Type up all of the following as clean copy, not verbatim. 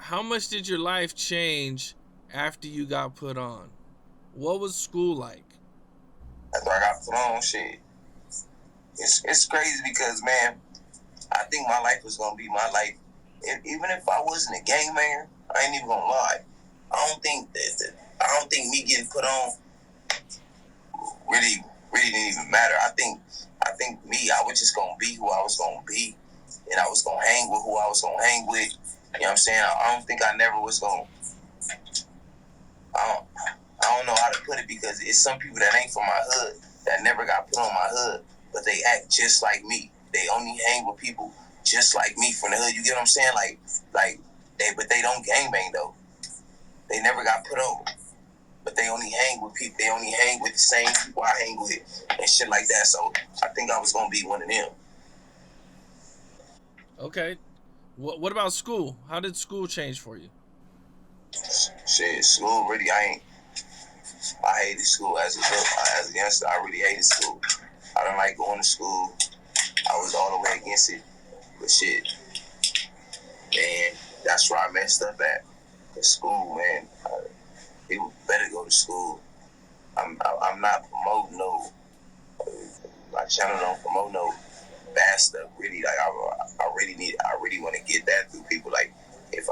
how much did your life change after you got put on? What was school like? After I got put on, shit, it's crazy because, man, I think my life was gonna be my life. Even if I wasn't a gangbanger, I ain't even gonna lie. I don't think me getting put on really didn't even matter. I think me, I was just gonna be who I was gonna be, and I was gonna hang with who I was gonna hang with. You know what I'm saying? I don't think I never was gonna. I don't know how to put it because it's some people that ain't from my hood that never got put on my hood, but they act just like me. They only hang with people just like me from the hood. You get what I'm saying? But they don't gangbang though. They never got put on, but they only hang with people. They only hang with the same people I hang with and shit like that. So I think I was gonna be one of them. Okay. What about school? How did school change for you? Shit, school really, I hated school as a youngster. I really hated school. I don't like going to school. I was all the way against it. But shit, man, that's where I messed up at. The school, man. People better go to school. I'm not promoting no. My channel don't promote no bad stuff. Really, like I really want to get that through people. Like if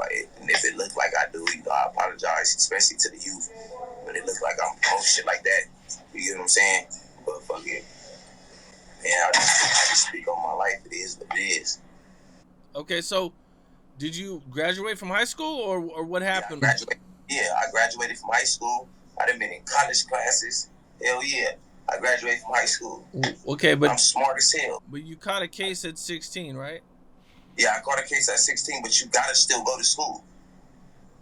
it look like I do, I apologize, especially to the youth. When it look like I'm promoting shit like that, you get what I'm saying? But fuck it, man. I just speak on my life. It is what it is. Okay, so did you graduate from high school or what happened? I graduated from high school. I done been in college classes. Hell yeah. I graduated from high school. Okay, but I'm smart as hell. But you caught a case at 16, right? Yeah, I caught a case at 16, but you gotta still go to school.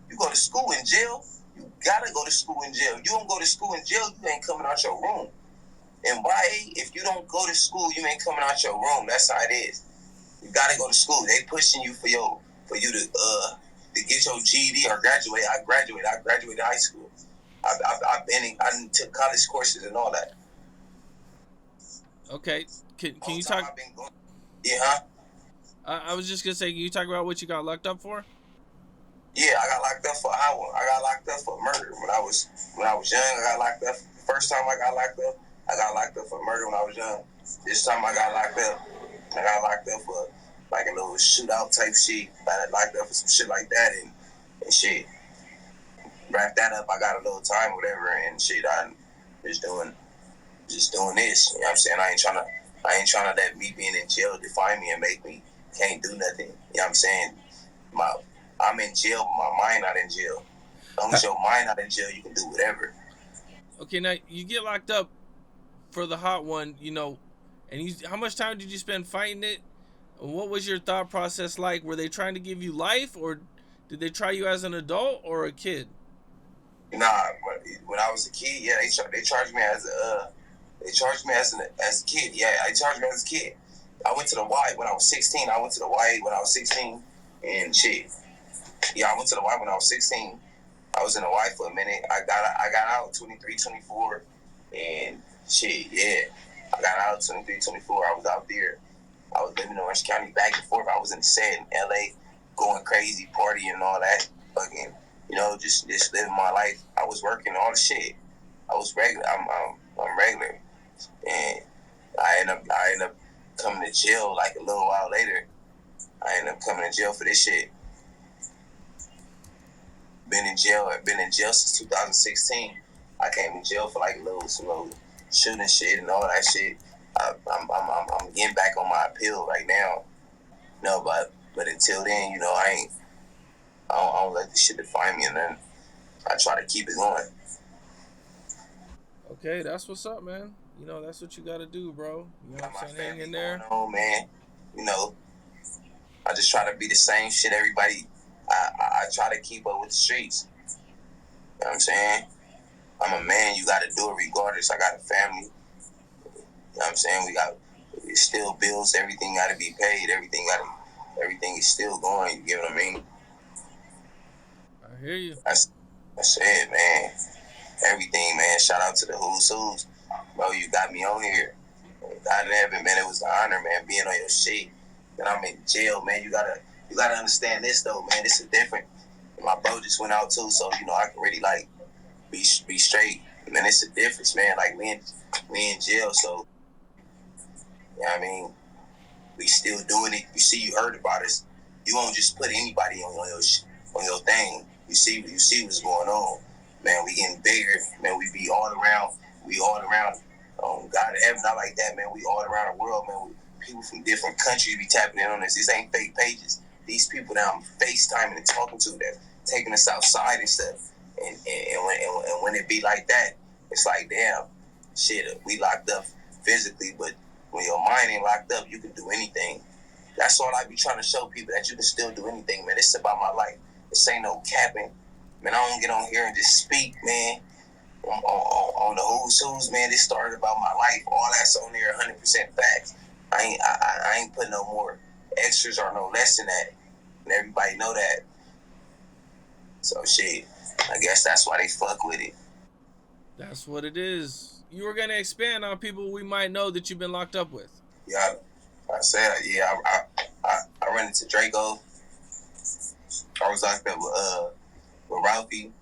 You go to school in jail, you gotta go to school in jail. You don't go to school in jail, you ain't coming out your room. And why? If you don't go to school, you ain't coming out your room. That's how it is. You gotta go to school. They pushing you for you to get your GED or graduate. I graduated high school. I took college courses and all that. Okay, can you talk? Yeah, huh? I was just gonna say, can you talk about what you got locked up for? Yeah, I got locked up for I got locked up for murder when I was young. I got locked up. First time I got locked up for murder when I was young. This time I got locked up for like a little shootout type shit. I got locked up for some shit like that and shit. Wrap that up. I got a little time, whatever, and shit. I'm just doing this. You know what I'm saying? I ain't trying to let me being in jail define me and make me can't do nothing. You know what I'm saying? I'm in jail, but my mind not in jail. As long as your mind not in jail, you can do whatever. Okay, now you get locked up for the hot one, and how much time did you spend fighting it? What was your thought process like? Were they trying to give you life, or did they try you as an adult or a kid? Nah, when I was a kid, yeah, they charged me as a kid. Yeah, they charged me as a kid. I went to the Y when I was 16. I went to the Y when I was 16, and shit. Yeah, I went to the Y when I was 16. I was in the Y for a minute. I got out 23, 24, and shit, yeah. I got out 23, 24. I was out there. I was living in Orange County back and forth. I was in the set in LA, going crazy, partying and all that. Fucking, just living my life. I was working all the shit. I was regular. I'm regular, and I end up coming to jail like a little while later. I ended up coming to jail for this shit. Been in jail since 2016. I came in jail for like some little shooting shit and all that shit. I'm getting back on my appeal right now. No, but until then, I don't let this shit define me, and then I try to keep it going. Okay, that's what's up, man. That's what you gotta do, bro. You know what I'm saying? Hang in there. Oh man, I just try to be the same shit everybody. I try to keep up with the streets. You know what I'm saying? I'm a man. You got to do it regardless. I got a family. You know what I'm saying? It's still bills. Everything got to be paid. Everything is still going. You get what I mean? I hear you. That's it, man. Everything, man. Shout out to the Who's Who's. Bro, you got me on here. God in heaven, man. It was an honor, man, being on your shit. And I'm in jail, man. You gotta understand this though, man. This is different. My bro just went out too, so I can really like be straight. And then it's a difference, man. Like we in jail, so I mean, we still doing it. You see, you heard about us. You won't just put anybody on your thing. You see what's going on, man. We getting bigger, man. We be all around. We all around. God in heaven, not like that, man. We all around the world, man. People from different countries be tapping in on this. These ain't fake pages. These people that I'm FaceTiming and talking to, that taking us outside and stuff. And when it be like that, it's like, damn, shit, we locked up physically, but when your mind ain't locked up, you can do anything. That's all I be trying to show people, that you can still do anything, man. This is about my life. This ain't no capping. Man, I don't get on here and just speak, man, on the who's, man. This started about my life. All that's on there, 100% facts. I ain't putting no more extras or no less than that. And everybody know that. So, shit, I guess that's why they fuck with it. That's what it is. You were going to expand on people we might know that you've been locked up with. Yeah, I said, yeah, I ran into Draco. I was locked up with Ralphie.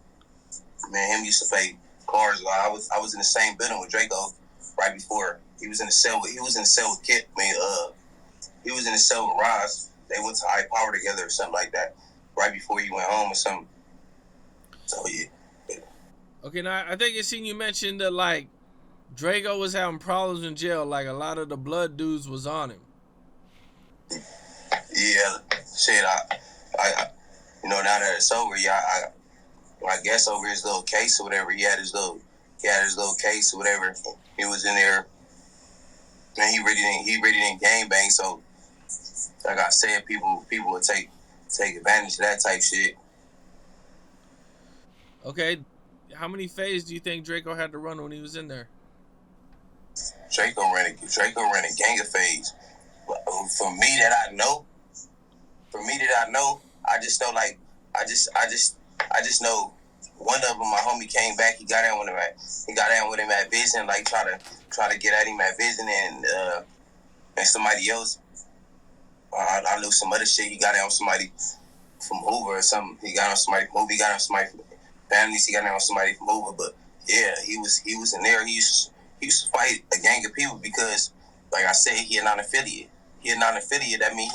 Man, him used to play cards. I was in the same building with Draco right before. He was in the cell with Kit. He was in the cell with Roz. They went to high power together or something like that. Right before he went home or something. So yeah. Okay, now I think I seen you mention that like Draco was having problems in jail. Like a lot of the blood dudes was on him. Yeah, shit. I now that it's over, yeah, I guess over his little case or whatever. He had his little case or whatever. He was in there, and he really didn't gangbang. So like I said, people would take advantage of that type shit. Okay, how many phases do you think Draco had to run when he was in there? Draco ran a gang of phase. For me that I know, I just know like I just know one of them, my homie came back. He got down with him at Vision, like try to get at him at Vision, and somebody else. I knew some other shit. He got down with somebody from Hoover or something. He got on somebody from Hoover. He got on somebody from families. He got down with somebody from Hoover. But yeah, he was in there. He used to fight a gang of people because, like I said, he a non-affiliate. That means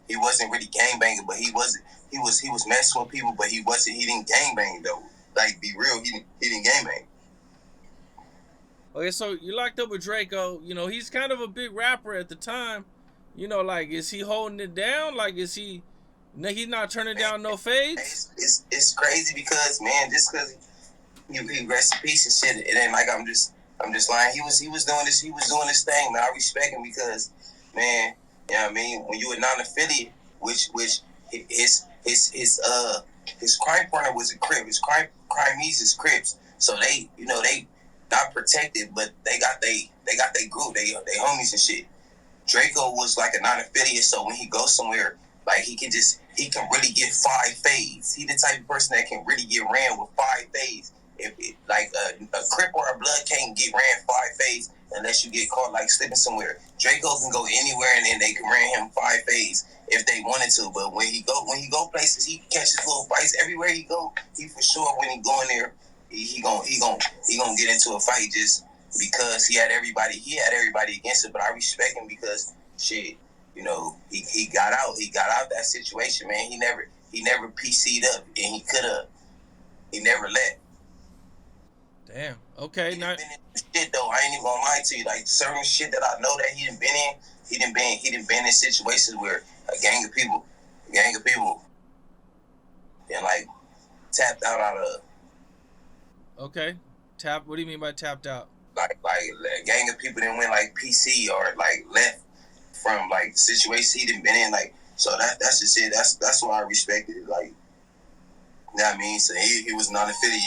he wasn't really gangbanging, but he was messing with people, but he didn't gangbang though. Like, be real, he didn't gangbang. Okay, so you locked up with Draco. He's kind of a big rapper at the time. Like, is he holding it down? Like, is he's not turning down no fades? It's crazy because, man, just because he rest in peace and shit, it ain't like I'm just lying. He was doing this thing, man. I respect him because, man, you know what I mean? When you a non-affiliate, which his crime partner was a Crip. His crimees is Crips. So they not protected, but they got they group, they homies and shit. Draco was like a non-affiliate, so when he goes somewhere, like he can really get 5 fades. He the type of person that can really get ran with 5 fades. If a Crip or a Blood can't get ran 5 fades unless you get caught like slipping somewhere. Draco can go anywhere and then they can ran him 5 fades if they wanted to. But when he go places, he catches little fights everywhere he go. He for sure when he go in there, he gonna get into a fight just because he had everybody against it. But I respect him because shit, he got out that situation, man. He never PC'd up, and he never let. Damn. Okay. Now, shit though, I ain't even gonna lie to you. Like certain shit that I know that he done been in, he done been in situations where a gang of people, then like tapped out of. Okay. What do you mean by tapped out? Like a gang of people didn't win like PC or like left from like situations he done been in. Like so that's just it. That's why I respected it. Like, you know what I mean? So he was non-affiliate.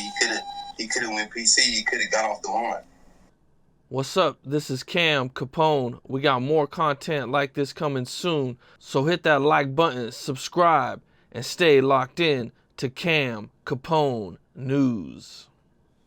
He could have went PC. He could have got off the line. What's up? This is Cam Capone. We got more content like this coming soon. So hit that like button, subscribe, and stay locked in to Cam Capone News.